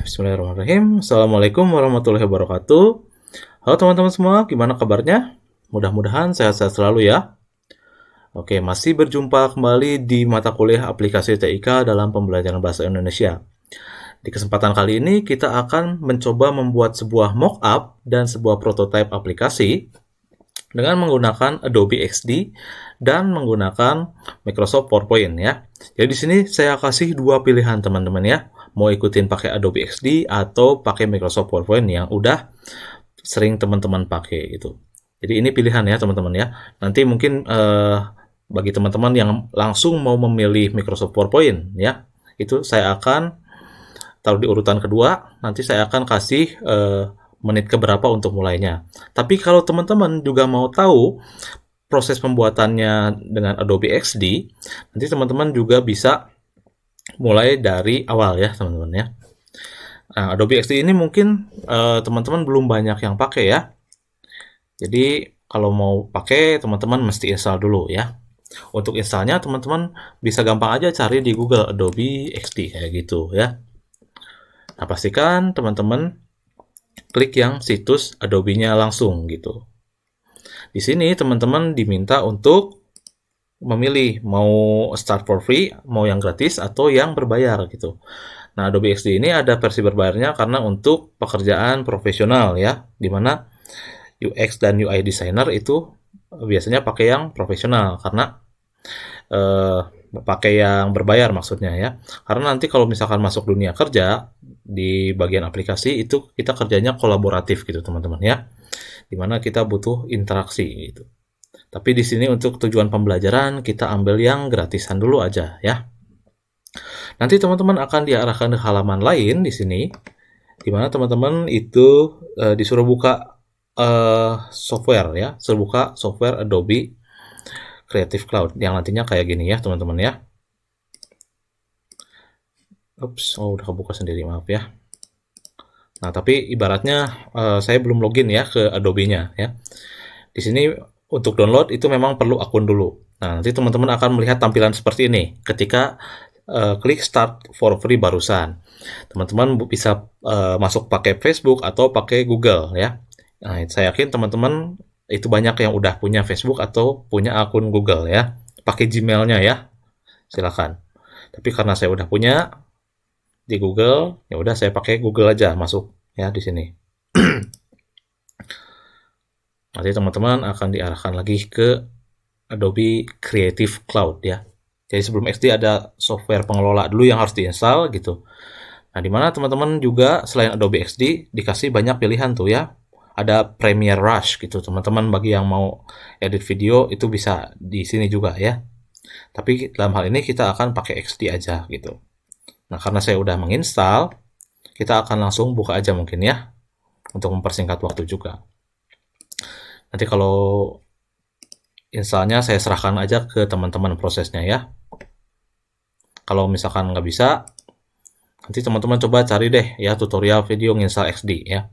Bismillahirrahmanirrahim. Assalamualaikum warahmatullahi wabarakatuh. Halo teman-teman semua, gimana kabarnya? Mudah-mudahan sehat-sehat selalu ya. Oke, masih berjumpa kembali di mata kuliah aplikasi TIK dalam pembelajaran bahasa Indonesia. Di kesempatan kali ini kita akan mencoba membuat sebuah mock-up dan sebuah prototipe aplikasi dengan menggunakan Adobe XD dan menggunakan Microsoft PowerPoint ya. Jadi di sini saya kasih dua pilihan teman-teman ya. Mau ikutin pakai Adobe XD atau pakai Microsoft PowerPoint yang udah sering teman-teman pakai gitu. Jadi ini pilihan ya teman-teman ya. Nanti mungkin bagi teman-teman yang langsung mau memilih Microsoft PowerPoint ya, itu saya akan taruh di urutan kedua. Nanti saya akan kasih menit keberapa untuk mulainya. Tapi kalau teman-teman juga mau tahu proses pembuatannya dengan Adobe XD, nanti teman-teman juga bisa mulai dari awal ya teman-teman ya. Nah, Adobe XD ini mungkin teman-teman belum banyak yang pakai ya. Jadi kalau mau pakai teman-teman mesti install dulu ya. Untuk installnya teman-teman bisa gampang aja cari di Google Adobe XD kayak gitu ya. Nah, pastikan teman-teman klik yang situs Adobe-nya langsung gitu. Di sini teman-teman diminta untuk memilih mau start for free, mau yang gratis atau yang berbayar gitu. Nah, Adobe XD ini ada versi berbayarnya karena untuk pekerjaan profesional ya, dimana UX dan UI designer itu biasanya pakai yang profesional karena pakai yang berbayar maksudnya ya. Karena nanti kalau misalkan masuk dunia kerja di bagian aplikasi itu kita kerjanya kolaboratif gitu teman-teman ya, dimana kita butuh interaksi gitu. Tapi di sini untuk tujuan pembelajaran kita ambil yang gratisan dulu aja ya. Nanti teman-teman akan diarahkan ke halaman lain di sini, di mana teman-teman itu disuruh buka software ya, suruh buka software Adobe Creative Cloud yang nantinya kayak gini ya teman-teman ya. Ups, oh udah kebuka sendiri, maaf ya. Nah, tapi ibaratnya saya belum login ya ke Adobe-nya ya. Di sini untuk download itu memang perlu akun dulu. Nah, nanti teman-teman akan melihat tampilan seperti ini ketika klik start for free barusan. Teman-teman bisa masuk pakai Facebook atau pakai Google ya. Nah, saya yakin teman-teman itu banyak yang udah punya Facebook atau punya akun Google ya. Pakai Gmail-nya ya. Silakan. Tapi karena saya udah punya di Google, ya udah saya pakai Google aja masuk ya di sini. Nanti teman-teman akan diarahkan lagi ke Adobe Creative Cloud ya. Jadi sebelum XD ada software pengelola dulu yang harus diinstal gitu. Nah, di mana teman-teman juga selain Adobe XD dikasih banyak pilihan tuh ya. Ada Premiere Rush gitu. Teman-teman bagi yang mau edit video itu bisa di sini juga ya. Tapi dalam hal ini kita akan pakai XD aja gitu. Nah, karena saya udah menginstal, kita akan langsung buka aja mungkin ya. Untuk mempersingkat waktu juga. Nanti kalau installnya saya serahkan aja ke teman-teman prosesnya ya. Kalau misalkan nggak bisa, nanti teman-teman coba cari deh ya tutorial video nginstal XD ya.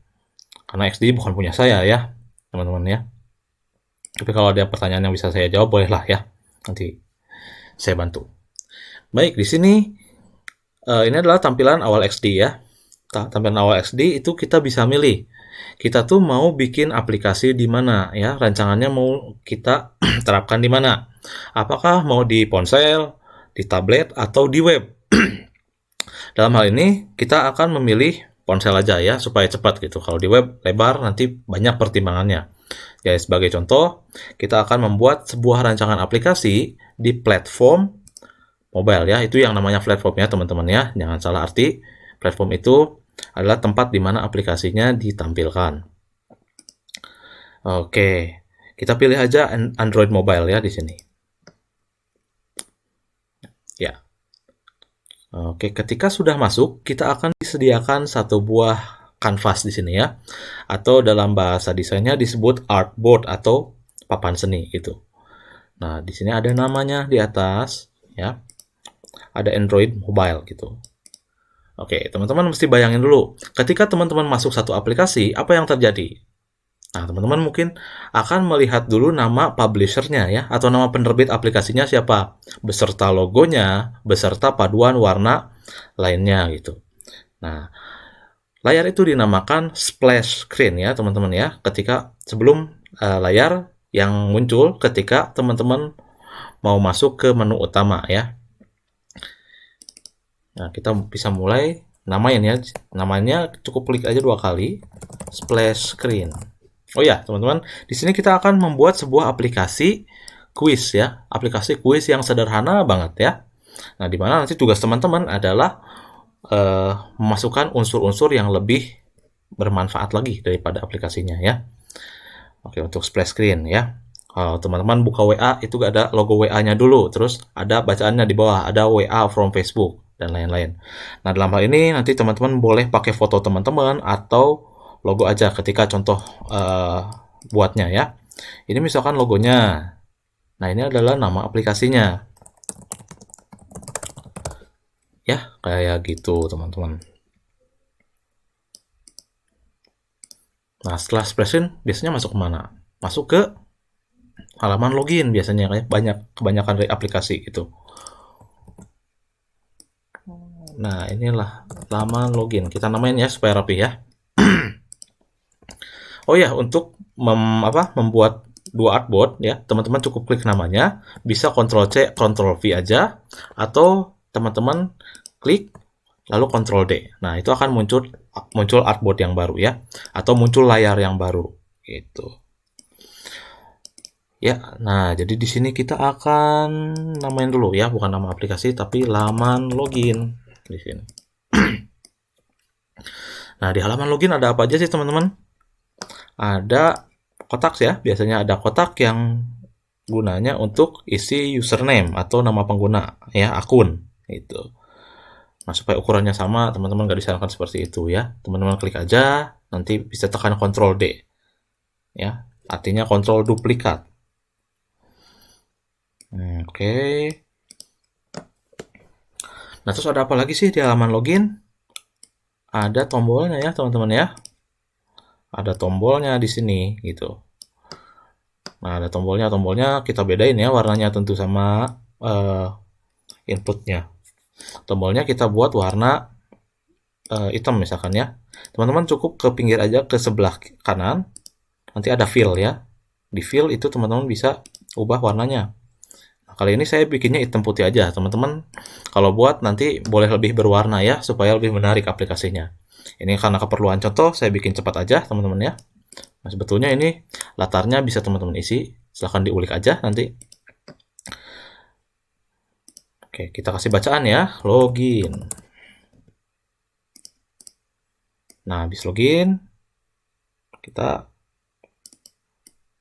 Karena XD bukan punya saya ya, teman-teman ya. Tapi kalau ada pertanyaan yang bisa saya jawab, bolehlah ya. Nanti saya bantu. Baik, di sini ini adalah tampilan awal XD ya. Tampilan awal XD itu kita bisa milih. Kita tuh mau bikin aplikasi di mana ya, rancangannya mau kita terapkan di mana. Apakah mau di ponsel, di tablet, atau di web. Dalam hal ini kita akan memilih ponsel aja ya, supaya cepat gitu. Kalau di web lebar nanti banyak pertimbangannya. Ya, sebagai contoh, kita akan membuat sebuah rancangan aplikasi di platform mobile ya. Itu yang namanya platform ya teman-teman ya. Jangan salah arti. Platform itu adalah tempat di mana aplikasinya ditampilkan. Oke, kita pilih aja Android Mobile ya di sini. Ya. Oke, ketika sudah masuk, kita akan disediakan satu buah kanvas di sini ya. Atau dalam bahasa desainnya disebut artboard atau papan seni gitu. Nah, di sini ada namanya di atas ya. Ada Android Mobile gitu. Oke, teman-teman mesti bayangin dulu, ketika teman-teman masuk satu aplikasi, apa yang terjadi? Nah, teman-teman mungkin akan melihat dulu nama publisher-nya ya, atau nama penerbit aplikasinya siapa, beserta logonya, beserta paduan warna lainnya gitu. Nah, layar itu dinamakan splash screen ya teman-teman ya, ketika sebelum layar yang muncul ketika teman-teman mau masuk ke menu utama ya. Nah, kita bisa mulai namain ya. Namanya cukup klik aja 2 kali, splash screen. Oh ya, teman-teman, di sini kita akan membuat sebuah aplikasi kuis ya, aplikasi kuis yang sederhana banget ya. Nah, di mana nanti tugas teman-teman adalah memasukkan unsur-unsur yang lebih bermanfaat lagi daripada aplikasinya ya. Oke, untuk splash screen ya. Kalau teman-teman buka WA, itu ada logo WA-nya dulu, terus ada bacaannya di bawah, ada WA from Facebook, dan lain-lain. Nah, dalam hal ini nanti teman-teman boleh pakai foto teman-teman atau logo aja ketika contoh buatnya ya. Ini misalkan logonya. Nah, ini adalah nama aplikasinya. Ya, kayak gitu teman-teman. Nah, setelah splash screen, biasanya masuk kemana? Masuk ke halaman login biasanya, kayak kebanyakan dari aplikasi gitu. Nah, inilah halaman login. Kita namain ya supaya rapi ya. Oh ya, untuk membuat dua artboard ya, teman-teman cukup klik namanya, bisa Ctrl C, Ctrl V aja, atau teman-teman klik lalu Ctrl D. Nah, itu akan muncul artboard yang baru ya, atau muncul layar yang baru gitu. Ya, nah jadi di sini kita akan namain dulu ya, bukan nama aplikasi tapi laman login di sini. Nah, di halaman login ada apa aja sih teman-teman? Ada kotak ya, biasanya ada kotak yang gunanya untuk isi username atau nama pengguna ya, akun itu. Nah, supaya ukurannya sama, teman-teman nggak disarankan seperti itu ya. Teman-teman klik aja, nanti bisa tekan Ctrl D ya, artinya kontrol duplikat. Oke. Nah, terus ada apa lagi sih di halaman login? Ada tombolnya ya, teman-teman ya. Ada tombolnya di sini gitu. Nah, ada tombolnya kita bedain ya warnanya tentu sama inputnya. Tombolnya kita buat warna hitam misalkan ya. Teman-teman cukup ke pinggir aja ke sebelah kanan. Nanti ada fill ya. Di fill itu teman-teman bisa ubah warnanya. Nah, kali ini saya bikinnya hitam putih aja, teman-teman. Kalau buat nanti boleh lebih berwarna ya, supaya lebih menarik aplikasinya. Ini karena keperluan contoh, saya bikin cepat aja, teman-teman ya. Nah, sebetulnya ini latarnya bisa teman-teman isi, silahkan diulik aja nanti. Oke, kita kasih bacaan ya, login. Nah, habis login, kita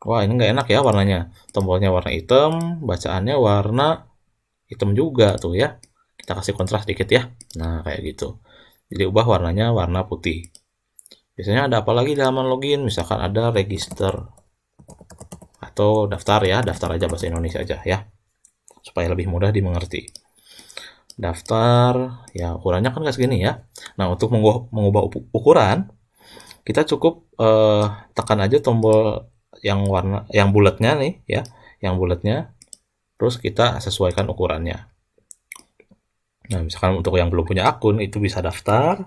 wah, ini nggak enak ya warnanya. Tombolnya warna hitam, bacaannya warna hitam juga tuh ya. Kita kasih kontras dikit ya. Nah, kayak gitu. Jadi ubah warnanya warna putih. Biasanya ada apa lagi di halaman login? Misalkan ada register atau daftar ya. Daftar aja bahasa Indonesia aja ya. Supaya lebih mudah dimengerti. Daftar, ya ukurannya kan nggak segini ya. Nah, untuk mengubah ukuran, kita cukup tekan aja tombol yang bulatnya nih ya, yang bulatnya, terus kita sesuaikan ukurannya. Nah, misalkan untuk yang belum punya akun itu bisa daftar,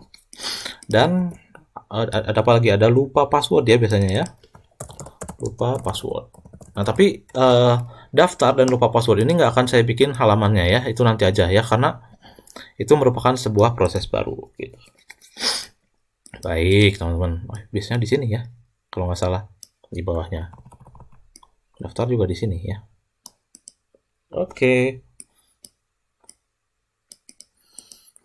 dan ada apa lagi, ada lupa password ya biasanya ya, lupa password. Nah, tapi daftar dan lupa password ini nggak akan saya bikin halamannya ya, itu nanti aja ya, karena itu merupakan sebuah proses baru gitu. Baik teman-teman, biasanya di sini ya kalau nggak salah, di bawahnya. Daftar juga di sini ya. Oke.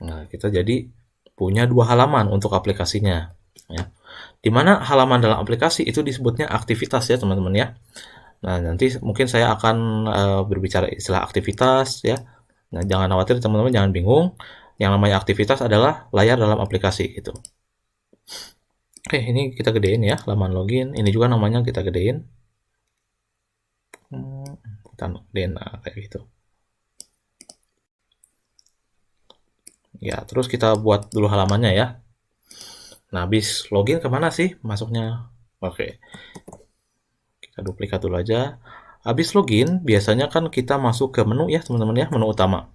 Nah, kita jadi punya 2 halaman untuk aplikasinya ya. Dimana halaman dalam aplikasi itu disebutnya aktivitas ya teman-teman ya. Nah, nanti mungkin saya akan berbicara istilah aktivitas ya. Nah, jangan khawatir teman-teman, jangan bingung. Yang namanya aktivitas adalah layar dalam aplikasi gitu. Oke, ini kita gedein ya, halaman login. Ini juga namanya kita gedein. Kita gedein, nah, kayak gitu. Ya, terus kita buat dulu halamannya ya. Nah, habis login kemana sih masuknya? Oke. Kita duplikat dulu aja. Habis login, biasanya kan kita masuk ke menu ya teman-teman ya, menu utama.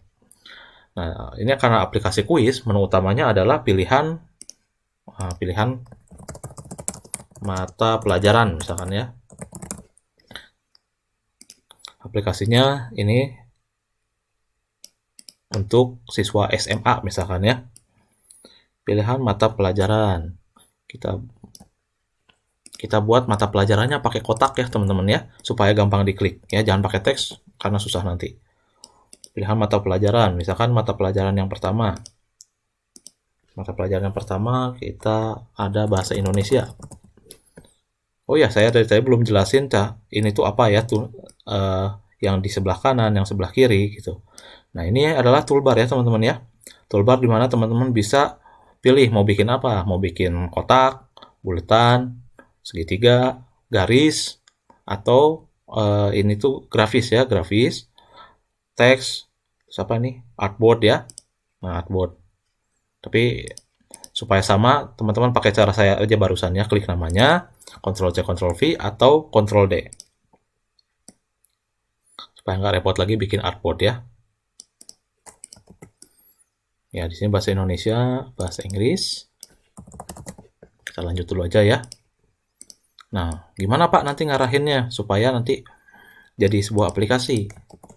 Nah, ini karena aplikasi kuis, menu utamanya adalah pilihan pilihan mata pelajaran misalkan ya. Aplikasinya ini untuk siswa SMA misalkan ya. Pilihan mata pelajaran. Kita buat mata pelajarannya pakai kotak ya teman-teman ya, supaya gampang diklik ya, jangan pakai teks karena susah nanti. Pilihan mata pelajaran, misalkan mata pelajaran yang pertama. Mata pelajaran yang pertama kita ada bahasa Indonesia. Oh ya, saya dari tadi belum jelasin ini tuh apa ya tuh, yang di sebelah kanan, yang sebelah kiri gitu. Nah, ini adalah toolbar ya teman-teman ya. Toolbar di mana teman-teman bisa pilih mau bikin apa, mau bikin kotak, buletan, segitiga, garis, atau ini tuh grafis ya, grafis, teks, siapa nih, artboard ya. Nah, artboard. Tapi supaya sama, teman-teman pakai cara saya aja barusan ya, klik namanya, Ctrl C, Ctrl V, atau Ctrl D. Supaya nggak repot lagi bikin artboard ya. Ya, di sini bahasa Indonesia, bahasa Inggris. Kita lanjut dulu aja ya. Nah, gimana Pak nanti ngarahinnya supaya nanti jadi sebuah aplikasi?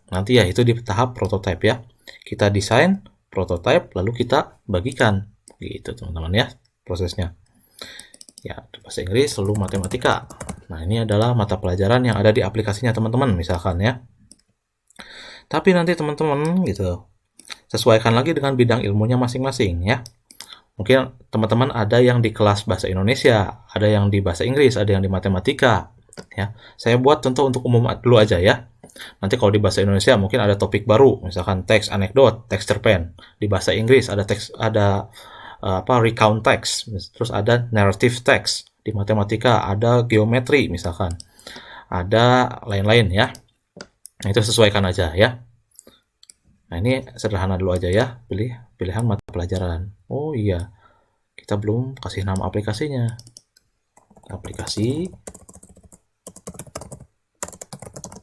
Nanti ya itu di tahap prototype ya. Kita desain, prototype, lalu kita bagikan. Gitu teman-teman ya prosesnya. Ya, bahasa Inggris, lalu matematika. Nah, ini adalah mata pelajaran yang ada di aplikasinya teman-teman misalkan ya. Tapi nanti teman-teman gitu, sesuaikan lagi dengan bidang ilmunya masing-masing ya. Mungkin teman-teman ada yang di kelas bahasa Indonesia, ada yang di bahasa Inggris, ada yang di matematika ya. Saya buat contoh untuk umum dulu aja ya. Nanti kalau di bahasa Indonesia mungkin ada topik baru, misalkan teks anekdot, teks cerpen. Di bahasa Inggris ada teks, ada recount text, terus ada narrative text. Di matematika ada geometri misalkan, ada lain-lain ya. Nah, itu sesuaikan aja ya. Nah, ini sederhana dulu aja ya, pilihan mata pelajaran. Oh iya, kita belum kasih nama aplikasinya. Aplikasi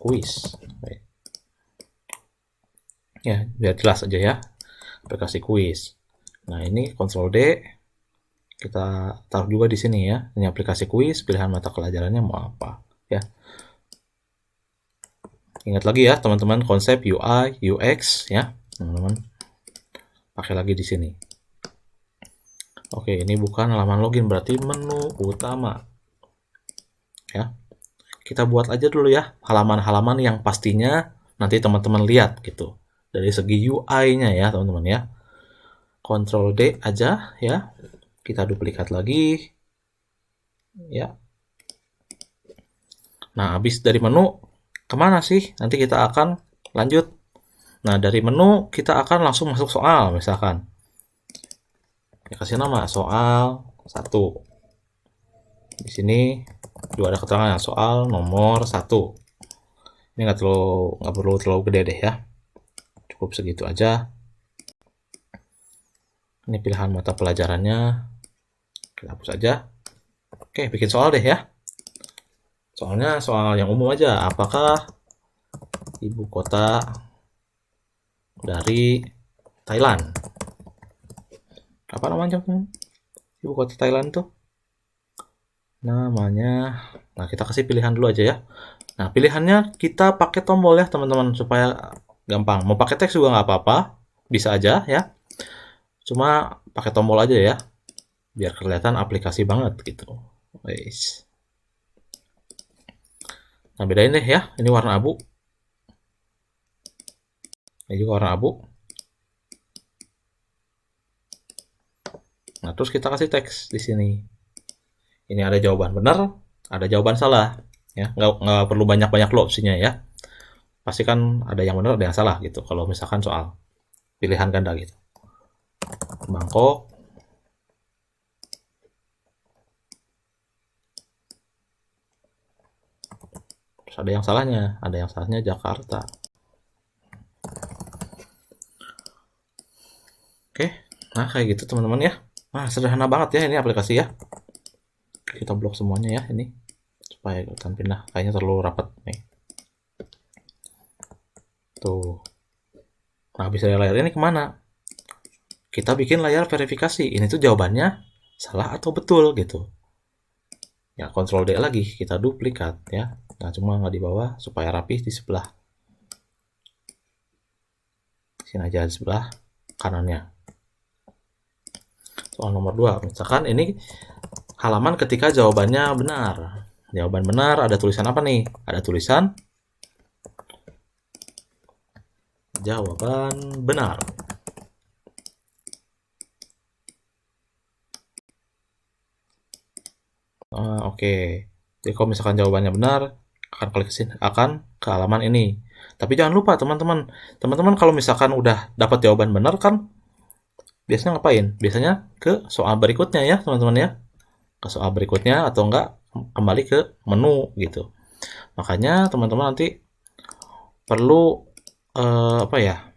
kuis. Ya, biar jelas aja ya. Aplikasi kuis. Nah, ini Ctrl D. Kita taruh juga di sini ya. Ini aplikasi kuis, pilihan mata pelajarannya mau apa ya. Ingat lagi ya teman-teman konsep UI, UX ya, teman-teman. Pakai lagi di sini. Oke, ini bukan halaman login, berarti menu utama. Ya. Kita buat aja dulu ya halaman-halaman yang pastinya nanti teman-teman lihat gitu. Dari segi UI-nya ya, teman-teman ya. Ctrl D aja ya. Kita duplikat lagi. Ya. Nah, habis dari menu kemana sih? Nanti kita akan lanjut. Nah, dari menu kita akan langsung masuk soal, misalkan. Ya, kasih nama soal 1. Di sini juga ada keterangan soal nomor 1. Ini nggak perlu terlalu gede deh ya. Cukup segitu aja. Ini pilihan mata pelajarannya. Kita hapus aja. Oke, bikin soal deh ya. Soalnya soal yang umum aja. Apakah ibu kota dari Thailand? Apa namanya ibu kota Thailand tuh? Namanya. Nah, kita kasih pilihan dulu aja ya. Nah, pilihannya kita pakai tombol ya teman-teman supaya gampang. Mau pakai teks juga nggak apa-apa, bisa aja ya. Cuma pakai tombol aja ya, biar kelihatan aplikasi banget gitu. Guys. Nah, bedain deh ya. Ini warna abu. Ini juga warna abu. Nah, terus kita kasih teks di sini. Ini ada jawaban benar, ada jawaban salah. Ya, nggak perlu banyak-banyak lo opsinya ya. Pasti kan ada yang benar, ada yang salah gitu. Kalau misalkan soal pilihan ganda gitu. Bangkok. Terus ada yang salahnya Jakarta. Oke, nah kayak gitu teman-teman ya. Nah, sederhana banget ya ini aplikasi ya. Kita blok semuanya ya ini supaya kelihatan pindah. Kayaknya terlalu rapat nih. Tuh. Nah, habis dari layar ini kemana? Kita bikin layar verifikasi. Ini tuh jawabannya salah atau betul gitu. Ya, Ctrl D lagi, kita duplikat ya. Nah, cuma nggak di bawah supaya rapih di sebelah. Sini aja di sebelah kanannya. Soal nomor 2, misalkan ini halaman ketika jawabannya benar. Jawaban benar ada tulisan apa nih? Ada tulisan jawaban benar. Oke. Jadi kalau misalkan jawabannya benar, akan klik ke sini, akan ke halaman ini. Tapi jangan lupa teman-teman kalau misalkan udah dapat jawaban benar kan, biasanya ngapain? Biasanya ke soal berikutnya ya teman-teman ya. Ke soal berikutnya atau enggak kembali ke menu gitu. Makanya teman-teman nanti perlu apa ya?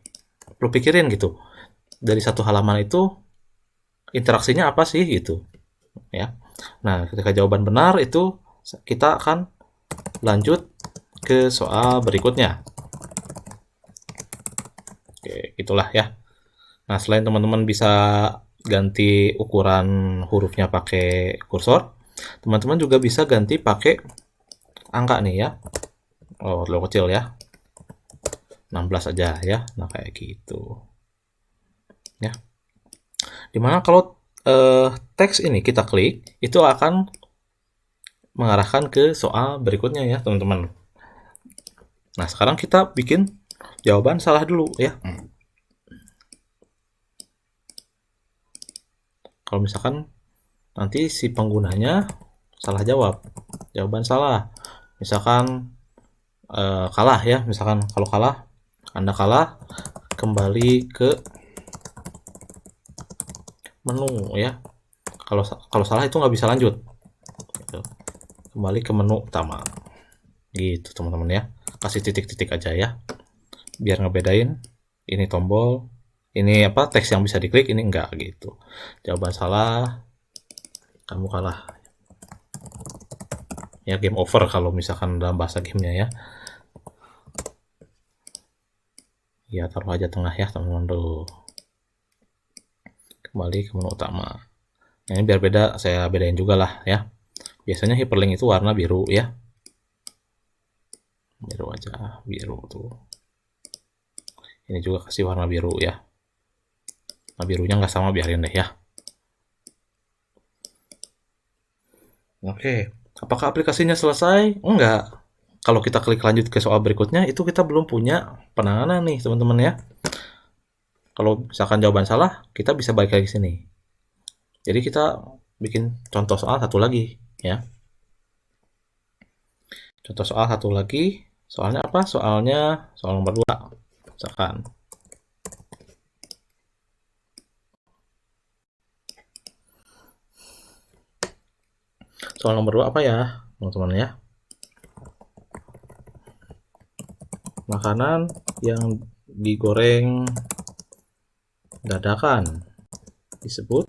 Perlu pikirin gitu. Dari satu halaman itu interaksinya apa sih gitu ya. Nah, ketika jawaban benar itu kita akan lanjut ke soal berikutnya. Oke, itulah ya. Nah, selain teman-teman bisa ganti ukuran hurufnya pakai kursor, teman-teman juga bisa ganti pakai angka nih ya. Oh, terlalu kecil ya. 16 aja ya. Nah, kayak gitu. Ya. Dimana kalau teks ini kita klik, itu akan mengarahkan ke soal berikutnya ya, teman-teman. Nah, sekarang kita bikin jawaban salah dulu ya. Kalau misalkan nanti si penggunanya salah jawab, jawaban salah. Misalkan kalah ya, misalkan kalau kalah, Anda kalah, kembali ke menu ya. Kalau salah itu nggak bisa lanjut. Gitu. Kembali ke menu utama. Gitu teman-teman ya. Kasih titik-titik aja ya. Biar ngebedain ini tombol, ini apa teks yang bisa diklik, ini enggak gitu. Jawaban salah, kamu kalah. Ya game over kalau misalkan dalam bahasa gamenya ya. Ya taruh aja tengah ya teman-teman dulu. Kembali ke menu utama. Nah, ini biar beda, saya bedain juga lah ya. Biasanya hyperlink itu warna biru ya. Biru aja, biru tuh. Ini juga kasih warna biru ya. Nah, birunya nggak sama, biarin deh ya. Oke, apakah aplikasinya selesai? Enggak. Kalau kita klik lanjut ke soal berikutnya, itu kita belum punya penanganan nih teman-teman ya. Kalau misalkan jawaban salah, kita bisa balik lagi sini. Jadi kita bikin contoh soal satu lagi ya. Contoh soal satu lagi. Soalnya apa? Soalnya soal nomor 2. Misalkan. Soal nomor 2 apa ya, teman-teman ya? Makanan yang digoreng dadakan disebut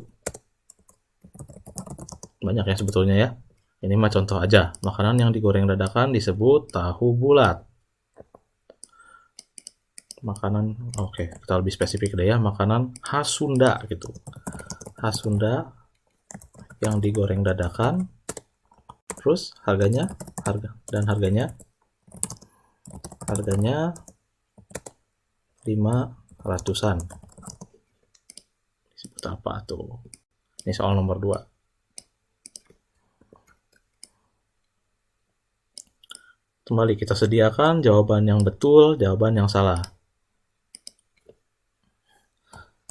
banyak ya sebetulnya ya. Ini mah contoh aja. Makanan yang digoreng dadakan disebut tahu bulat. Makanan, oke, kita lebih spesifik deh ya. Makanan khas Sunda gitu. Khas Sunda yang digoreng dadakan. Terus harganya 500-an. Disebut apa tuh? Ini soal nomor 2. Kembali kita sediakan jawaban yang betul, jawaban yang salah.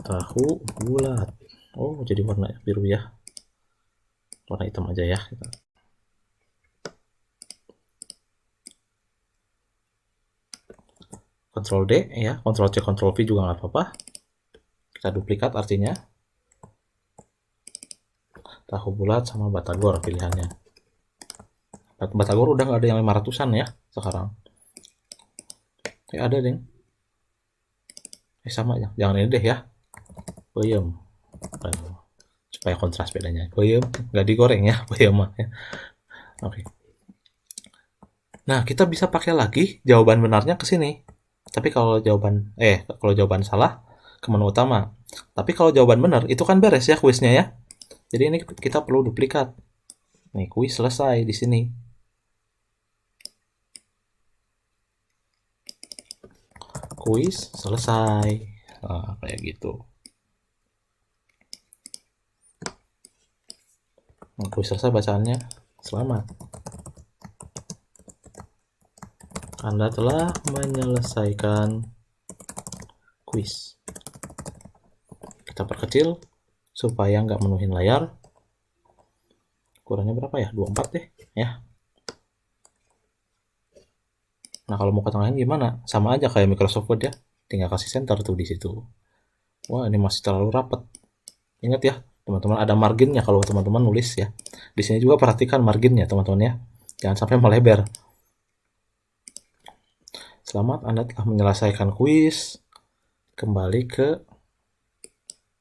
Tahu bulat. Oh, jadi warna biru ya. Warna hitam aja ya. Ctrl D ya, Ctrl C, Ctrl V juga nggak apa-apa. Kita duplikat artinya. Tahu bulat sama batagor pilihannya. Batagor udah nggak ada yang 500-an ya sekarang. Ada deh. Sama ya, jangan ini deh ya. Peyem. Supaya kontras bedanya. Peyem nggak digoreng ya, peyem mah ya. Oke. Nah, kita bisa pakai lagi jawaban benarnya ke sini. Tapi kalau jawaban salah ke menu utama. Tapi kalau jawaban benar itu kan beres ya kuisnya ya. Jadi ini kita perlu duplikat. Nih, kuis selesai di sini. Kuis selesai. Nah, kayak gitu. Nah, kuis selesai bacaannya. Selamat. Anda telah menyelesaikan kuis. Kita perkecil supaya nggak menuhin layar. Ukurannya berapa ya? 24 deh ya. Nah, kalau mau ketengahin gimana? Sama aja kayak Microsoft Word ya. Tinggal kasih center tuh di situ. Wah, ini masih terlalu rapat. Ingat ya, teman-teman, ada marginnya kalau teman-teman nulis ya. Di sini juga perhatikan marginnya, teman-teman ya. Jangan sampai melebar. Selamat, Anda telah menyelesaikan kuis. Kembali ke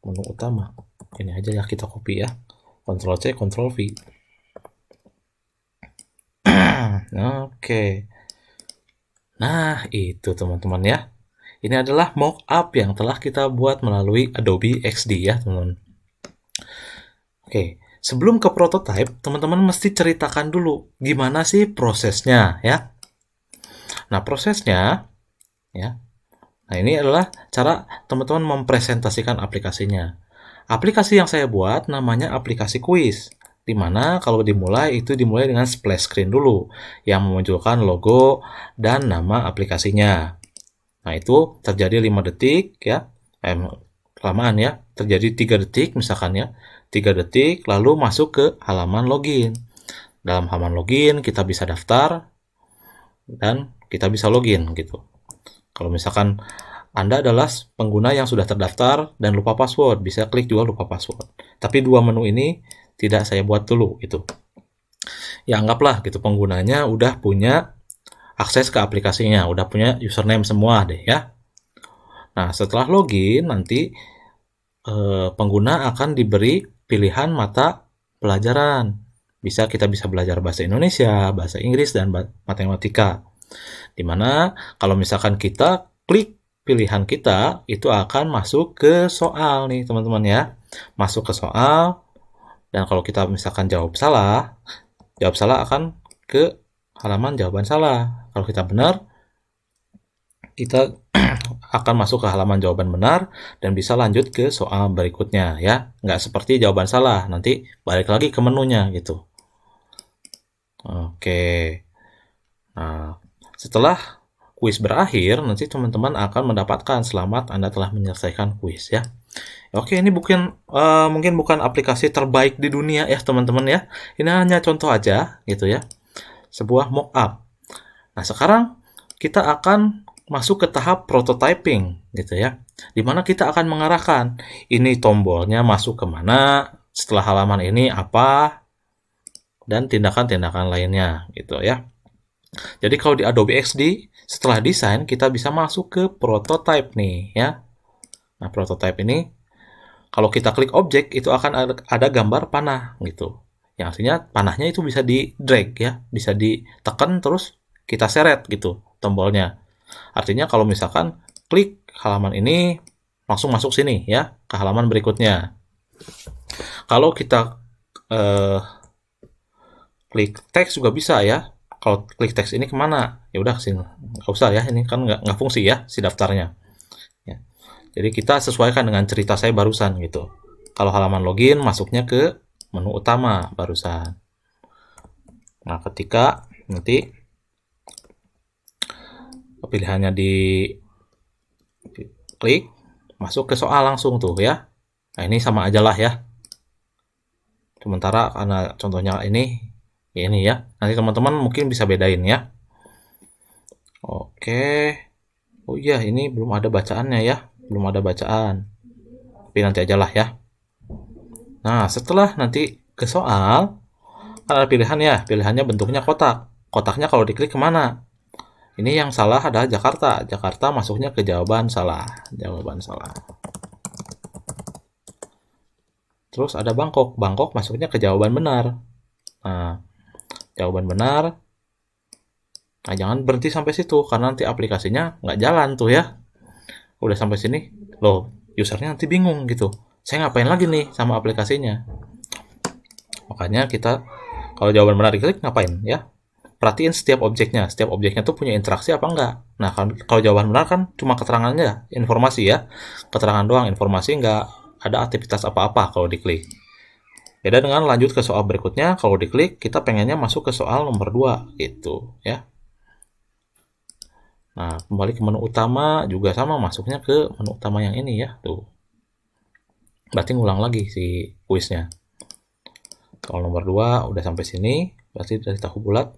menu utama. Ini aja ya, kita copy ya. Ctrl C, Ctrl V. Oke. Nah, itu teman-teman ya. Ini adalah mockup yang telah kita buat melalui Adobe XD ya, teman-teman. Oke, sebelum ke prototype, teman-teman mesti ceritakan dulu gimana sih prosesnya ya. Nah, prosesnya ya. Nah, ini adalah cara teman-teman mempresentasikan aplikasinya. Aplikasi yang saya buat namanya aplikasi kuis. Dimana kalau dimulai dengan splash screen dulu yang memunculkan logo dan nama aplikasinya. Nah, itu terjadi 5 detik ya. Kelamaan ya. Terjadi 3 detik misalkan ya. 3 detik lalu masuk ke halaman login. Dalam halaman login kita bisa daftar dan kita bisa login gitu. Kalau misalkan Anda adalah pengguna yang sudah terdaftar dan lupa password, bisa klik juga lupa password. Tapi dua menu ini tidak saya buat dulu gitu. Ya anggaplah gitu penggunanya udah punya akses ke aplikasinya, udah punya username semua deh ya. Nah, setelah login nanti pengguna akan diberi pilihan mata pelajaran. Kita bisa belajar bahasa Indonesia, bahasa Inggris, dan matematika. Dimana kalau misalkan kita klik pilihan kita, itu akan masuk ke soal nih teman-teman ya. Masuk ke soal, dan kalau kita misalkan jawab salah akan ke halaman jawaban salah. Kalau kita benar, kita akan masuk ke halaman jawaban benar dan bisa lanjut ke soal berikutnya ya. Nggak seperti jawaban salah, nanti balik lagi ke menunya gitu. Oke. Nah, setelah kuis berakhir, nanti teman-teman akan mendapatkan selamat Anda telah menyelesaikan kuis ya. Oke, ini mungkin bukan aplikasi terbaik di dunia ya teman-teman ya. Ini hanya contoh aja gitu ya. Sebuah mockup. Nah, sekarang kita akan masuk ke tahap prototyping gitu ya. Dimana kita akan mengarahkan ini tombolnya masuk kemana, setelah halaman ini apa, dan tindakan-tindakan lainnya gitu ya. Jadi kalau di Adobe XD, setelah desain kita bisa masuk ke prototype nih ya. Nah, prototype ini kalau kita klik objek itu akan ada gambar panah gitu. Yang artinya panahnya itu bisa di drag ya, bisa ditekan terus kita seret gitu tombolnya. Artinya kalau misalkan klik halaman ini langsung masuk sini ya ke halaman berikutnya. Kalau kita klik teks juga bisa ya. Kalau klik teks ini kemana? Ya udah sini, nggak usah ya. Ini kan nggak fungsi ya si daftarnya. Ya. Jadi kita sesuaikan dengan cerita saya barusan gitu. Kalau halaman login masuknya ke menu utama barusan. Nah, ketika nanti pilihannya di klik masuk ke soal langsung tuh ya. Nah, ini sama aja lah ya. Sementara karena contohnya ini ya. Nanti teman-teman mungkin bisa bedain ya. Oke. Oh iya, ini belum ada bacaannya ya. Belum ada bacaan. Tapi nanti aja lah ya. Nah, setelah nanti ke soal, ada pilihan ya. Pilihannya bentuknya kotak. Kotaknya kalau diklik kemana? Ini yang salah adalah Jakarta. Jakarta masuknya ke jawaban salah. Jawaban salah. Terus ada Bangkok. Bangkok masuknya ke jawaban benar. Nah, jawaban benar. Nah, jangan berhenti sampai situ, karena nanti aplikasinya nggak jalan tuh ya. Udah sampai sini, loh, usernya nanti bingung gitu. Saya ngapain lagi nih sama aplikasinya? Makanya kita kalau jawaban benar diklik ngapain ya? Perhatiin setiap objeknya tuh punya interaksi apa enggak. Nah, kalau jawaban benar kan cuma keterangannya, informasi ya. Keterangan doang, informasi enggak ada aktivitas apa-apa kalau diklik. Beda dengan lanjut ke soal berikutnya, kalau diklik kita pengennya masuk ke soal nomor 2 gitu ya. Nah, kembali ke menu utama juga sama, masuknya ke menu utama yang ini ya, tuh. Berarti ngulang lagi si kuisnya. Soal nomor 2 udah sampai sini, berarti dari tahu bulat.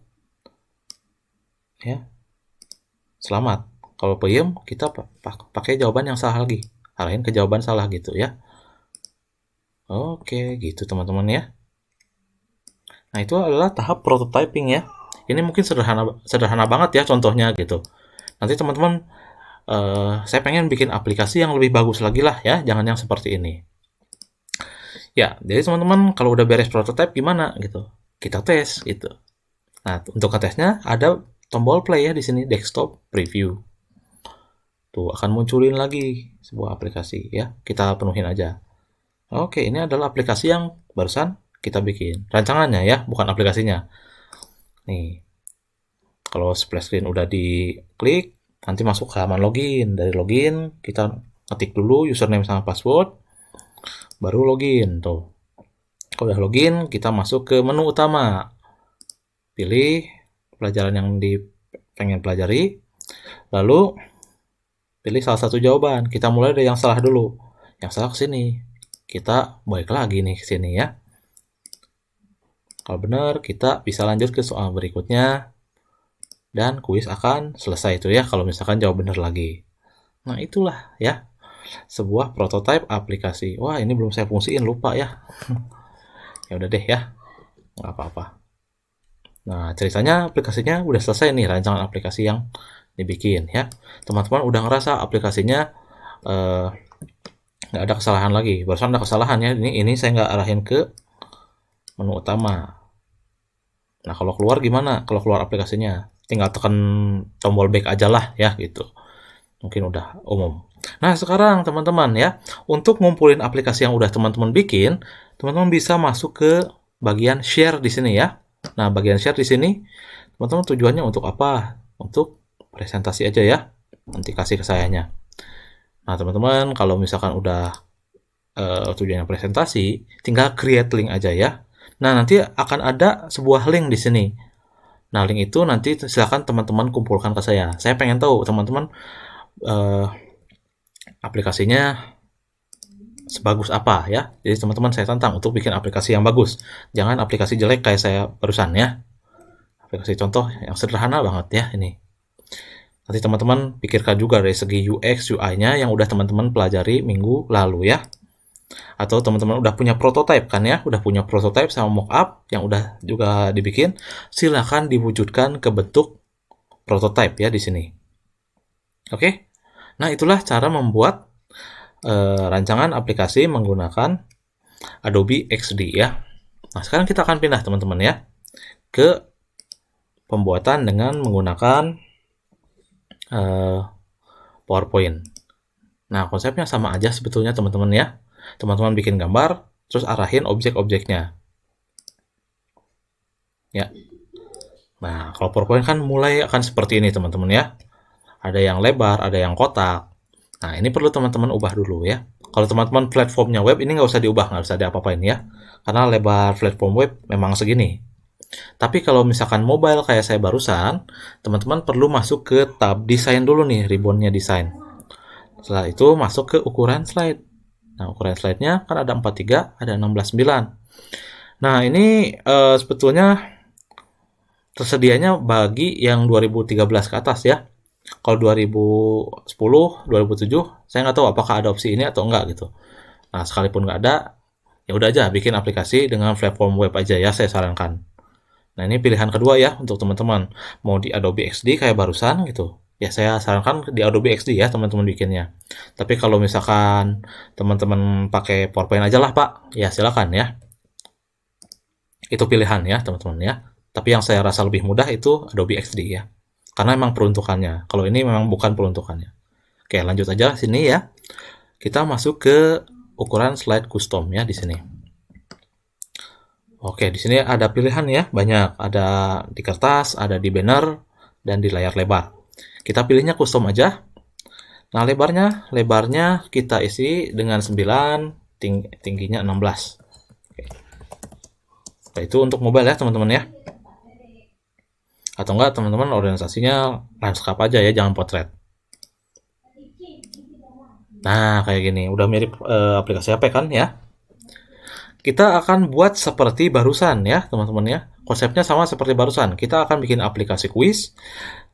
Ya. Selamat. Kalau peyem kita pakai jawaban yang salah lagi. Arahin ke jawaban salah gitu ya. Oke, gitu teman-teman ya. Nah, itu adalah tahap prototyping ya. Ini mungkin sederhana banget ya contohnya gitu. Nanti teman-teman saya pengen bikin aplikasi yang lebih bagus lagi lah ya, jangan yang seperti ini. Ya, jadi teman-teman kalau udah beres prototype gimana gitu? Kita tes gitu. Nah, untuk ngetesnya ada tombol play ya di sini, desktop preview. Tuh akan munculin lagi sebuah aplikasi ya. Kita penuhin aja. Oke, ini adalah aplikasi yang barusan kita bikin. Rancangannya ya, bukan aplikasinya. Nih. Kalau splash screen udah diklik, nanti masuk ke halaman login. Dari login, kita ketik dulu username sama password, baru login tuh. Kalau udah login, kita masuk ke menu utama. Pilih pelajaran yang pengen pelajari, lalu pilih salah satu jawaban. Kita mulai dari yang salah dulu. Yang salah ke sini. Kita balik lagi nih ke sini ya. Kalau benar, kita bisa lanjut ke soal berikutnya. Dan kuis akan selesai itu ya kalau misalkan jawab benar lagi. Nah, itulah ya sebuah prototipe aplikasi. Wah, ini belum saya fungsiin, lupa ya. Ya udah deh ya. Nggak apa-apa. Nah, ceritanya aplikasinya udah selesai nih, rancangan aplikasi yang dibikin ya. Teman-teman udah ngerasa aplikasinya nggak ada kesalahan lagi. Barusan ada kesalahan ya. Ini saya nggak arahin ke menu utama. Nah, kalau keluar gimana? Kalau keluar aplikasinya, tinggal tekan tombol back aja lah ya gitu. Mungkin udah umum. Nah, sekarang teman-teman ya, untuk ngumpulin aplikasi yang udah teman-teman bikin, teman-teman bisa masuk ke bagian share di sini ya. Nah, bagian share di sini, teman-teman tujuannya untuk apa? Untuk presentasi aja ya. Nanti kasih ke sayanya. Nah, teman-teman kalau misalkan udah tujuannya presentasi, tinggal create link aja ya. Nah, nanti akan ada sebuah link di sini. Nah, link itu nanti silakan teman-teman kumpulkan ke saya. Saya pengen tahu teman-teman aplikasinya sebagus apa ya. Jadi teman-teman saya tantang untuk bikin aplikasi yang bagus. Jangan aplikasi jelek kayak saya barusan ya. Aplikasi contoh yang sederhana banget ya ini. Nanti teman-teman pikirkan juga dari segi UX, UI-nya yang udah teman-teman pelajari minggu lalu ya. Atau teman-teman udah punya prototype kan ya, udah punya prototype sama mockup yang udah juga dibikin, silahkan diwujudkan ke bentuk prototype ya di sini. Oke, nah itulah cara membuat rancangan aplikasi menggunakan Adobe XD ya. Nah sekarang kita akan pindah teman-teman ya ke pembuatan dengan menggunakan PowerPoint. Nah konsepnya sama aja sebetulnya teman-teman ya. Teman-teman bikin gambar, terus arahin objek-objeknya. Ya. Nah, kalau PowerPoint kan mulai akan seperti ini teman-teman ya. Ada yang lebar, ada yang kotak. Nah, ini perlu teman-teman ubah dulu ya. Kalau teman-teman platformnya web, ini nggak usah diubah, nggak usah diapa-apain ya. Karena lebar platform web memang segini. Tapi kalau misalkan mobile kayak saya barusan, teman-teman perlu masuk ke tab desain dulu nih, ribbonnya desain. Setelah itu masuk ke ukuran slide. Nah, ukuran slide-nya kan ada 43, ada 16:9. Nah, ini sebetulnya tersedianya bagi yang 2013 ke atas ya. Kalau 2010, 2007, saya nggak tahu apakah ada opsi ini atau enggak gitu. Nah, sekalipun nggak ada, ya udah aja bikin aplikasi dengan platform web aja ya, saya sarankan. Nah, ini pilihan kedua ya untuk teman-teman. Mau di Adobe XD kayak barusan gitu. Ya, saya sarankan di Adobe XD ya teman-teman bikinnya. Tapi kalau misalkan teman-teman pakai PowerPoint aja lah Pak, ya silakan ya. Itu pilihan ya teman-teman ya. Tapi yang saya rasa lebih mudah itu Adobe XD ya. Karena memang peruntukannya. Kalau ini memang bukan peruntukannya. Oke, lanjut aja sini ya. Kita masuk ke ukuran slide custom ya di sini. Oke, di sini ada pilihan ya, banyak. Ada di kertas, ada di banner, dan di layar lebar. Kita pilihnya custom aja. Nah, lebarnya kita isi dengan 9, tingginya 16. Nah, itu untuk mobile ya, teman-teman ya. Atau enggak, teman-teman organisasinya landscape aja ya, jangan potret. Nah, kayak gini, udah mirip aplikasi HP kan ya. Kita akan buat seperti barusan ya, teman-teman ya. Konsepnya sama seperti barusan. Kita akan bikin aplikasi kuis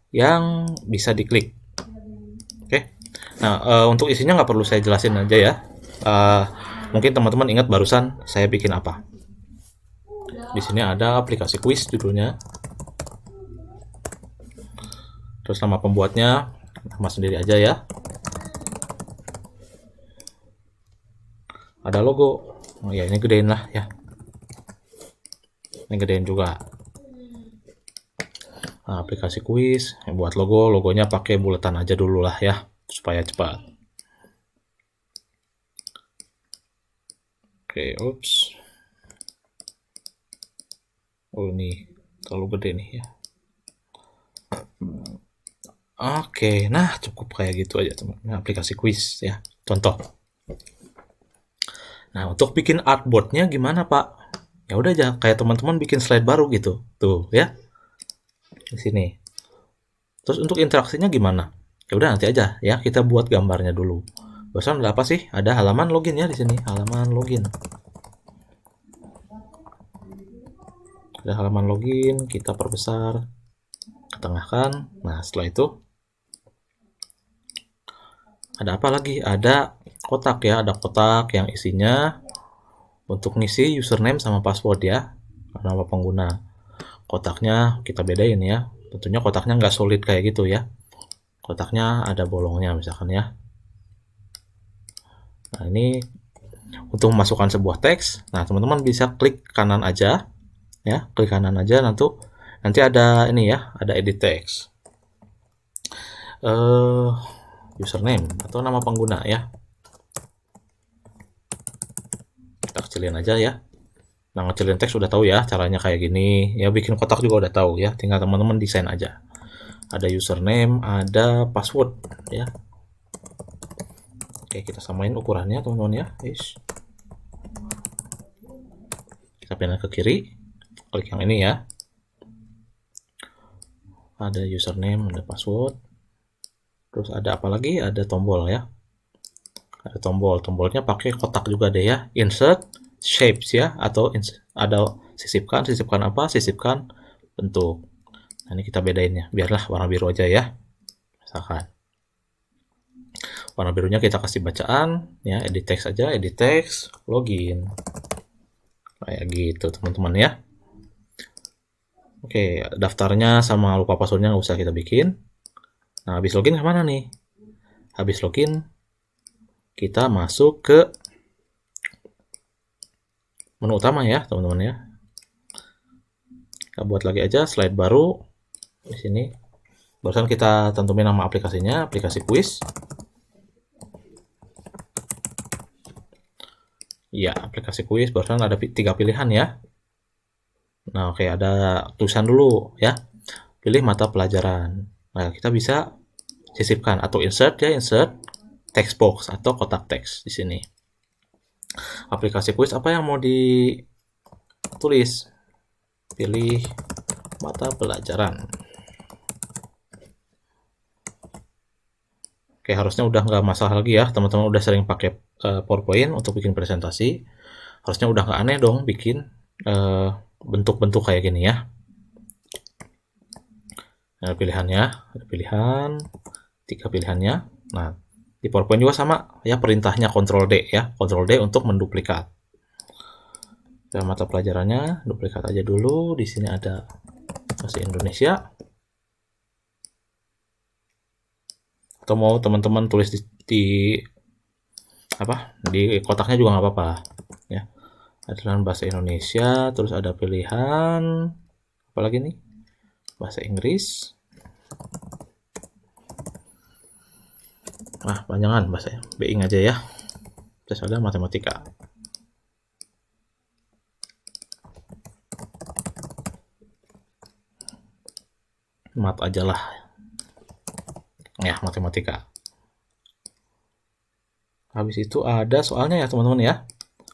yang bisa diklik. Oke. Nah, untuk isinya nggak perlu saya jelasin aja ya. Eh, Mungkin teman-teman ingat barusan saya bikin apa. Di sini ada aplikasi kuis judulnya. Terus nama pembuatnya, nama sendiri aja ya. Ada logo. Oh ya, ini gedein lah ya. Ini gedein juga. Nah, aplikasi kuis, buat logonya pakai buletan aja dulu lah ya, supaya cepat. Oke, ups. Oh, ini terlalu gede nih ya. Oke, nah cukup kayak gitu aja teman. Nah, aplikasi kuis ya, contoh. Nah, untuk bikin artboardnya gimana Pak? Ya udah aja, kayak teman-teman bikin slide baru gitu, tuh ya, di sini. Terus untuk interaksinya gimana? Ya udah nanti aja ya, kita buat gambarnya dulu. Barusan ada apa sih? Ada halaman login ya di sini, halaman login. Ada halaman login, kita perbesar, ketengahkan. Nah, setelah itu ada apa lagi? Ada kotak ya, ada kotak yang isinya untuk ngisi username sama password ya, nama pengguna. Kotaknya kita bedain ya. Tentunya kotaknya nggak solid kayak gitu ya. Kotaknya ada bolongnya misalkan ya. Nah, ini untuk memasukkan sebuah teks. Nah, teman-teman bisa klik kanan aja ya, klik kanan aja, nanti ada ini ya, ada edit text, username atau nama pengguna ya, kita kecilin aja ya. Nah, ngecilin teks udah tahu ya caranya kayak gini ya, bikin kotak juga udah tahu ya, tinggal teman-teman desain aja. Ada username, ada password ya. Oke, kita samain ukurannya teman-teman ya. Kita pindah ke kiri, klik yang ini ya. Ada username, ada password. Terus ada apa lagi? Ada tombol ya. Ada tombolnya pakai kotak juga deh ya. Insert shapes ya, atau ada sisipkan apa? Sisipkan bentuk. Nah, ini kita bedainnya. Biarlah warna biru aja ya. Misalkan. Warna birunya kita kasih bacaan ya, edit text aja, edit text, login. Kayak gitu, teman-teman ya. Oke, daftarnya sama lupa passwordnya nggak usah kita bikin. Nah, habis login kemana nih? Habis login, kita masuk ke menu utama ya, teman-teman ya. Kita buat lagi aja slide baru di sini. Barusan kita tentuin nama aplikasinya, aplikasi kuis. Ya, aplikasi kuis barusan ada 3 pilihan ya. Nah, oke, ada tulisan dulu ya. Pilih mata pelajaran. Nah, kita bisa sisipkan atau insert ya, insert text box atau kotak teks di sini. Aplikasi kuis apa yang mau ditulis? Pilih mata pelajaran. Oke, harusnya udah nggak masalah lagi ya, teman-teman udah sering pakai PowerPoint untuk bikin presentasi. Harusnya udah nggak aneh dong bikin bentuk-bentuk kayak gini ya. Ada pilihannya, ada pilihan, 3 pilihannya. Nah, di PowerPoint juga sama ya, perintahnya Ctrl D ya, Ctrl D untuk menduplikat. Ya, mata pelajarannya duplikat aja dulu. Di sini ada bahasa Indonesia. Atau mau teman-teman tulis di kotaknya juga nggak apa-apa ya. Ada bahasa Indonesia, terus ada pilihan apa lagi nih? Bahasa Inggris. Nah, panjangan bahasa BI aja ya. Terus ada matematika. mat aja lah. Ya, matematika. Habis itu ada soalnya ya teman-teman ya.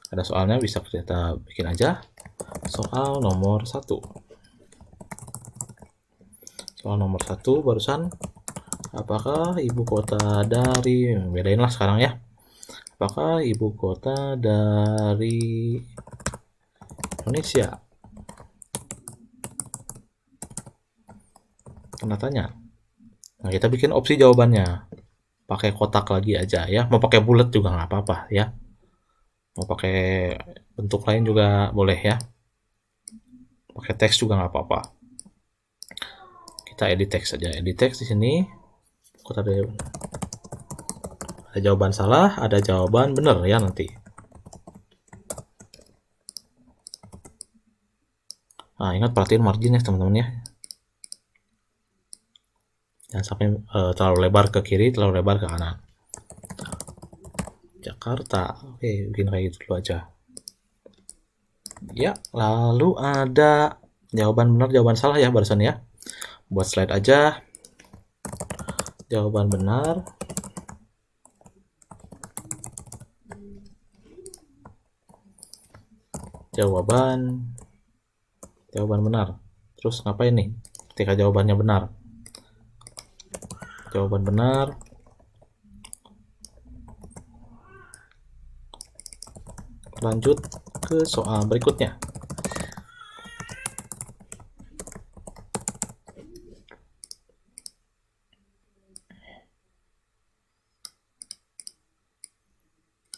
Ada soalnya, bisa kita bikin aja. Soal nomor 1. Soal nomor 1 barusan. Apakah ibu kota dari... Bedain lah sekarang ya. Apakah ibu kota dari Indonesia? Tanda tanya. Nah, kita bikin opsi jawabannya. Pakai kotak lagi aja ya. Mau pakai bulat juga nggak apa-apa ya. Mau pakai bentuk lain juga boleh ya. Pakai teks juga nggak apa-apa. Kita edit teks saja. Edit teks di sini. Ada jawaban salah, ada jawaban benar ya nanti. Nah, ingat perhatiin margin ya teman-teman ya. Jangan sampai terlalu lebar ke kiri, terlalu lebar ke kanan. Jakarta. Oke, bikin kayak gitu dulu aja. Ya, lalu ada jawaban benar, jawaban salah ya barusan ya. Buat slide aja. Jawaban benar. Jawaban benar. Terus ngapain nih ketika jawabannya benar? Jawaban benar. Lanjut ke soal berikutnya.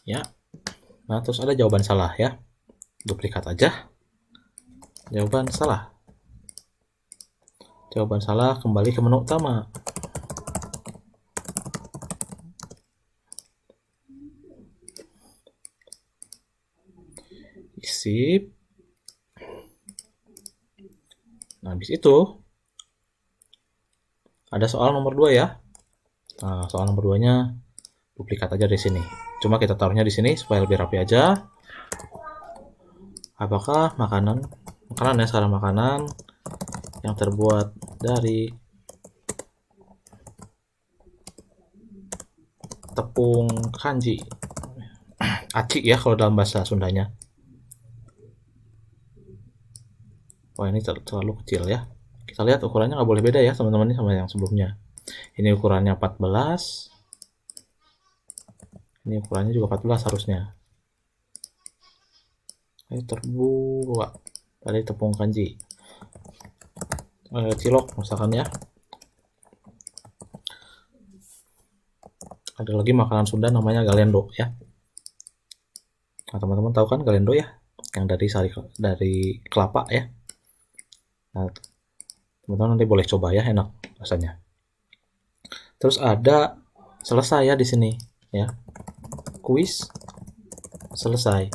Ya. Nah, terus ada jawaban salah ya. Duplikat aja. Jawaban salah. Jawaban salah, kembali ke menu utama. Sip. Nah, habis itu ada soal nomor 2 ya. Nah, soal nomor 2-nya duplikat aja di sini. Cuma kita taruhnya di sini supaya lebih rapi aja. Apakah makanan ya, sekarang makanan yang terbuat dari tepung kanji. Aci ya kalau dalam bahasa Sundanya. Wah, ini terlalu kecil ya. Kita lihat ukurannya nggak boleh beda ya teman-teman, ini sama yang sebelumnya. Ini ukurannya 14. Ini ukurannya juga 14 harusnya. Ini terbuat dari tepung kanji. Cilok misalkan ya. Ada lagi makanan Sunda namanya galendo ya. Nah, teman-teman tahu kan galendo ya? Yang dari kelapa ya. Nah, teman-teman nanti boleh coba ya, enak rasanya. Terus ada selesai ya di sini ya. Kuis selesai.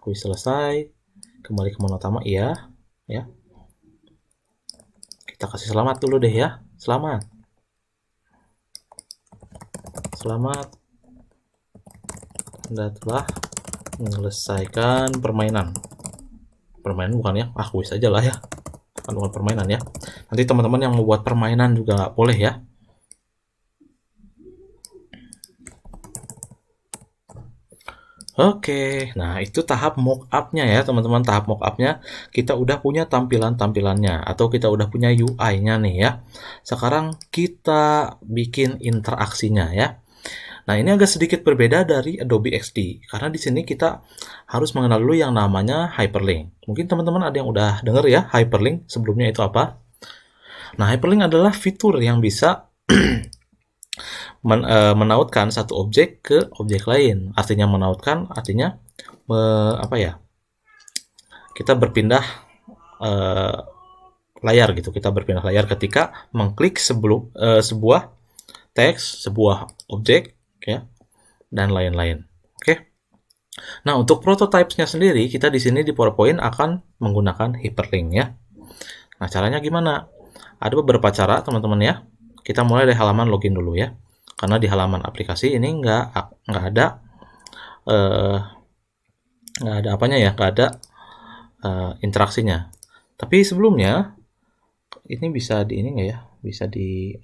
Kuis selesai. Kembali ke menu utama iya ya. Kita kasih selamat dulu deh ya. Selamat. Selamat. Anda telah menyelesaikan permainan. Permainan bukan ya? Kuis aja lah ya. Bukan permainan ya. Nanti teman-teman yang membuat permainan juga boleh ya. Oke, nah itu tahap mockup-nya ya teman-teman. Tahap mockup-nya kita udah punya tampilan-tampilannya atau kita udah punya UI-nya nih ya. Sekarang kita bikin interaksinya ya. Nah, ini agak sedikit berbeda dari Adobe XD karena di sini kita harus mengenal dulu yang namanya hyperlink. Mungkin teman-teman ada yang udah denger ya hyperlink sebelumnya itu apa? Nah, hyperlink adalah fitur yang bisa menautkan satu objek ke objek lain. Artinya menautkan, artinya apa ya? Kita berpindah layar gitu. Kita berpindah layar ketika mengklik sebuah teks, sebuah objek ya, dan lain-lain. Oke. Nah, untuk prototypes-nya sendiri kita di sini di PowerPoint akan menggunakan hyperlink ya. Nah, caranya gimana? Ada beberapa cara teman-teman ya. Kita mulai dari halaman login dulu ya. Karena di halaman aplikasi ini nggak ada apanya ya, nggak ada interaksinya. Tapi sebelumnya Ini bisa di ini nggak ya? Bisa di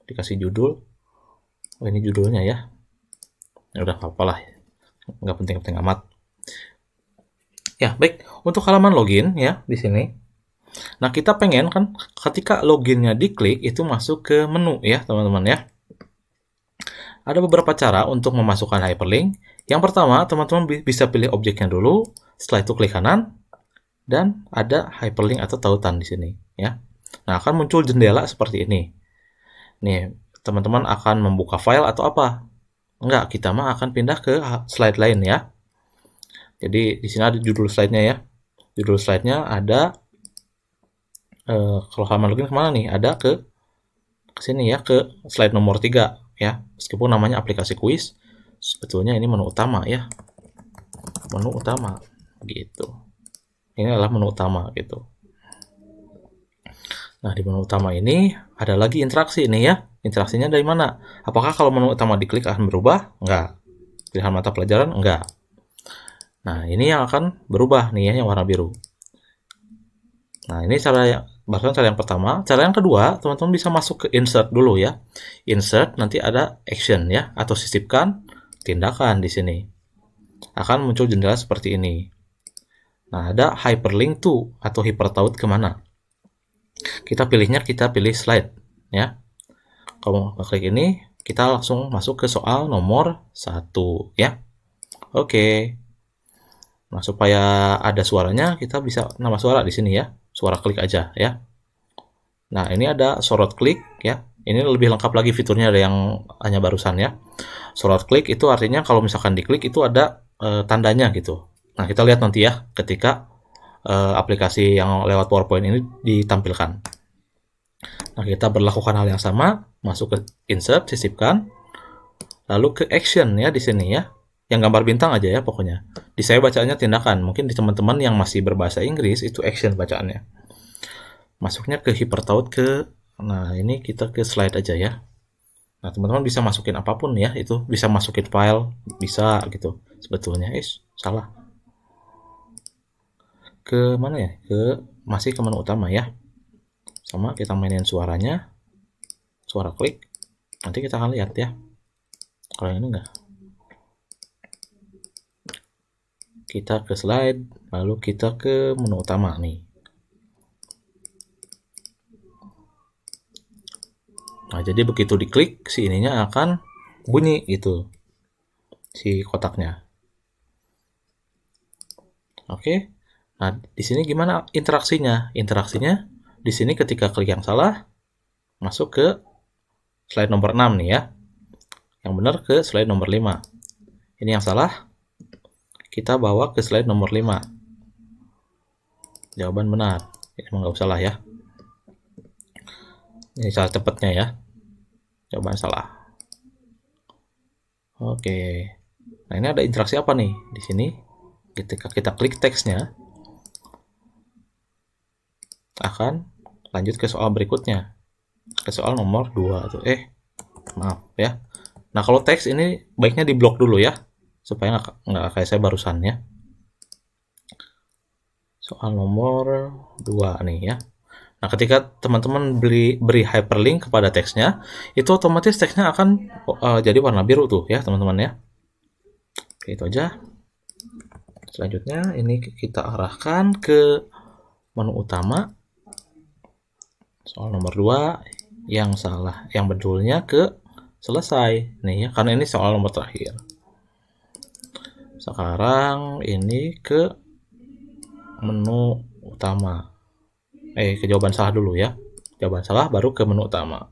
dikasih judul. Oh, ini judulnya ya. Ya udah apa lah, nggak penting-penting amat. Ya baik, untuk halaman login ya di sini. Nah kita pengen kan ketika loginnya diklik itu masuk ke menu ya teman-teman ya. Ada beberapa cara untuk memasukkan hyperlink. Yang pertama, teman-teman bisa pilih objeknya dulu, setelah itu klik kanan, dan ada hyperlink atau tautan di sini, ya. Nah, akan muncul jendela seperti ini. Nih, teman-teman akan membuka file atau apa? Enggak, kita mah akan pindah ke slide lain ya. Jadi di sini ada judul slide-nya ya. Judul slide-nya ada kalau halaman login kemana nih? Ada ke sini ya, ke slide nomor 3 ya. Meskipun namanya aplikasi kuis, sebetulnya ini menu utama ya. Menu utama gitu. Ini adalah menu utama gitu. Nah, di menu utama ini ada lagi interaksi nih ya. Interaksinya dari mana? Apakah kalau menu utama diklik akan berubah? Enggak. Pilihan mata pelajaran? Enggak. Nah, ini yang akan berubah nih ya, yang warna biru. Nah, ini cara yang pertama. Cara yang kedua, teman-teman bisa masuk ke insert dulu ya. Insert, nanti ada action ya, atau sisipkan tindakan di sini. Akan muncul jendela seperti ini. Nah, ada hyperlink to atau hypertaut kemana? Kita pilih slide ya. Kalau klik ini, kita langsung masuk ke soal nomor 1 ya. Oke. Nah, supaya ada suaranya, kita bisa nama suara di sini ya. Suara klik aja ya. Nah, ini ada sorot klik ya. Ini lebih lengkap lagi fiturnya dari yang hanya barusan ya. Sorot klik itu artinya kalau misalkan diklik itu ada tandanya gitu. Nah, kita lihat nanti ya ketika aplikasi yang lewat PowerPoint ini ditampilkan. Nah, kita berlakukan hal yang sama, masuk ke insert, sisipkan, lalu ke action ya di sini ya. Yang gambar bintang aja ya pokoknya. Di saya bacaannya tindakan, mungkin di teman-teman yang masih berbahasa Inggris itu action bacaannya. Masuknya ke hypertaut nah ini kita ke slide aja ya. Nah, teman-teman bisa masukin apapun ya, itu bisa masukin file, bisa gitu. Sebetulnya salah. Ke mana ya? Masih ke menu utama ya. Sama kita mainin suaranya, suara klik, nanti kita akan lihat ya. Kalau ini enggak, kita ke slide, lalu kita ke menu utama nih. Nah, jadi begitu diklik, si ininya akan bunyi gitu, si kotaknya. Oke, nah di sini gimana interaksinya? Interaksinya di sini ketika klik yang salah, masuk ke slide nomor 6 nih ya. Yang benar ke slide nomor 5. Ini yang salah, kita bawa ke slide nomor 5. Jawaban benar. Ini emang nggak usah lah ya. Ini cara cepatnya ya. Jawaban salah. Oke. Nah, ini ada interaksi apa nih? Di sini, ketika kita klik teksnya, akan lanjut ke soal berikutnya. Ke soal nomor 2 tuh. Maaf ya. Nah, kalau teks ini baiknya diblok dulu ya, supaya nggak kayak saya barusan ya. Soal nomor 2 nih ya. Nah, ketika teman-teman beri hyperlink kepada teksnya, itu otomatis teksnya akan jadi warna biru tuh ya teman-teman ya. Oke, itu aja. Selanjutnya ini kita arahkan ke menu utama. Soal nomor 2 yang salah, yang betulnya ke selesai nih ya, karena ini soal nomor terakhir. Sekarang ini ke menu utama. Ke jawaban salah dulu ya. Jawaban salah baru ke menu utama.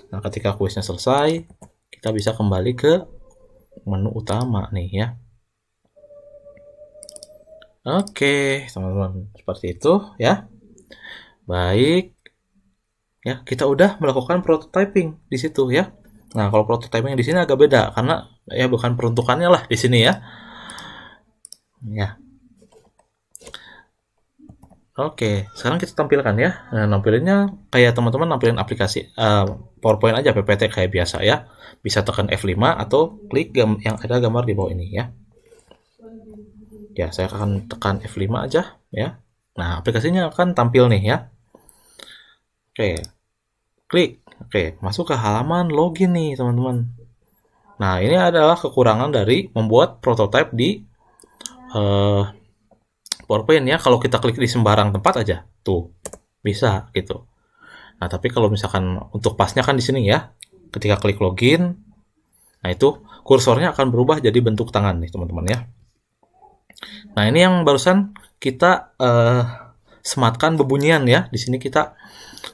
Nah, ketika kuisnya selesai, kita bisa kembali ke menu utama nih ya. Oke, teman-teman, seperti itu ya. Baik. Ya, kita udah melakukan prototyping di situ ya. Nah, kalau prototyping di sini agak beda karena ya bukan peruntukannya lah di sini ya. Ya. Oke, sekarang kita tampilkan ya. Nah, nampilinnya kayak teman-teman nampilin aplikasi PowerPoint aja PPT kayak biasa ya. Bisa tekan F5 atau klik yang ada gambar di bawah ini ya. Ya, saya akan tekan F5 aja ya. Nah, aplikasinya akan tampil nih ya. Oke, klik. Oke, masuk ke halaman login nih, teman-teman. Nah, ini adalah kekurangan dari membuat prototipe di PowerPoint ya. Kalau kita klik di sembarang tempat aja, tuh bisa gitu. Nah, tapi kalau misalkan untuk pasnya kan di sini ya, ketika klik login, nah itu kursornya akan berubah jadi bentuk tangan nih teman-teman ya. Nah, ini yang barusan kita sematkan bebunyian ya. Di sini kita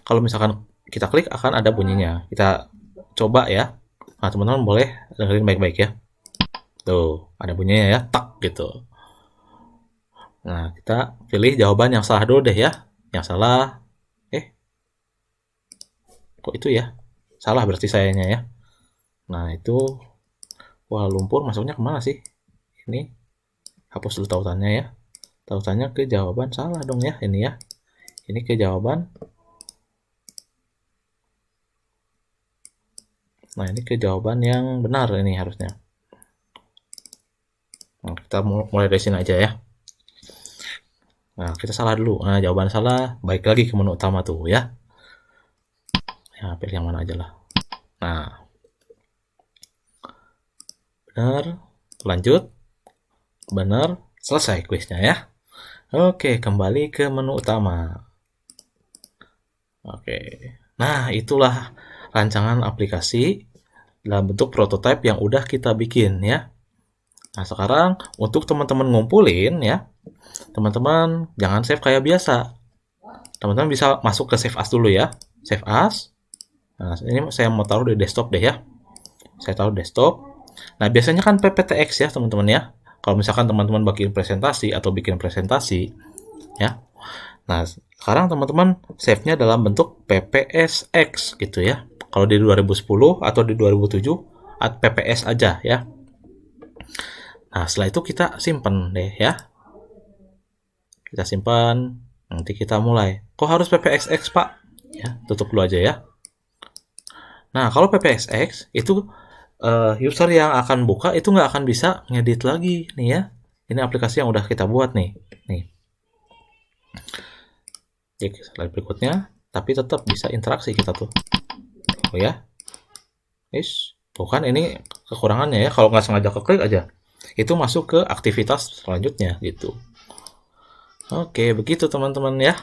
kalau misalkan kita klik akan ada bunyinya. Kita coba ya. Nah, teman-teman boleh dengerin baik-baik ya. Tuh, ada bunyinya ya, tak gitu. Nah, kita pilih jawaban yang salah dulu deh ya. Yang salah, kok itu ya? Salah berarti sayanya ya. Nah, itu, wah lumpur masuknya kemana sih? Ini, hapus dulu tautannya ya. Tautannya ke jawaban salah dong ya, ini ya. Ini ke jawaban. Nah, ini ke jawaban yang benar ini harusnya. Nah, kita mulai dari sini aja ya. Nah, kita salah dulu. Nah, jawaban salah, balik lagi ke menu utama tuh ya. Ya, pilih yang mana aja lah. Nah, benar, lanjut, benar, selesai kuisnya ya. Oke, kembali ke menu utama. Oke, nah itulah rancangan aplikasi dalam bentuk prototipe yang udah kita bikin ya. Nah, sekarang untuk teman-teman ngumpulin ya, teman-teman jangan save kayak biasa. Teman-teman bisa masuk ke save as dulu ya. Save as. Nah, ini saya mau taruh di desktop deh ya. Saya taruh desktop. Nah, biasanya kan PPTX ya, teman-teman ya. Kalau misalkan teman-teman bikin presentasi atau bikin presentasi ya. Nah, sekarang teman-teman save-nya dalam bentuk PPSX gitu ya. Kalau di 2010 atau di 2007 PPS aja ya. Nah, setelah itu kita simpan deh ya. Kita simpan, nanti kita mulai. Kok harus PPSX, Pak? Ya, tutup dulu aja ya. Nah, kalau PPSX itu user yang akan buka itu nggak akan bisa ngedit lagi nih ya. Ini aplikasi yang udah kita buat nih. Jadi slide berikutnya, tapi tetap bisa interaksi kita tuh. Oh ya. Tuh kan ini kekurangannya ya. Kalau nggak sengaja keklik aja, itu masuk ke aktivitas selanjutnya gitu. Oke, begitu teman-teman ya.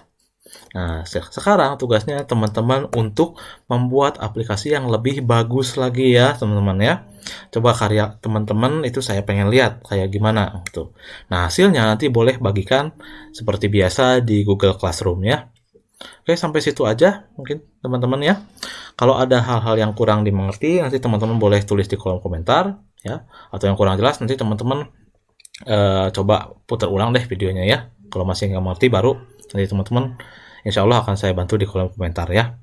Nah, sekarang tugasnya teman-teman untuk membuat aplikasi yang lebih bagus lagi ya, teman-teman ya. Coba karya teman-teman itu saya pengen lihat kayak gimana gitu. Nah, hasilnya nanti boleh bagikan seperti biasa di Google Classroom ya. Oke, sampai situ aja mungkin teman-teman ya. Kalau ada hal-hal yang kurang dimengerti, nanti teman-teman boleh tulis di kolom komentar ya. Atau yang kurang jelas nanti teman-teman coba putar ulang deh videonya ya. Kalau masih nggak mengerti baru nanti teman-teman insya Allah akan saya bantu di kolom komentar ya.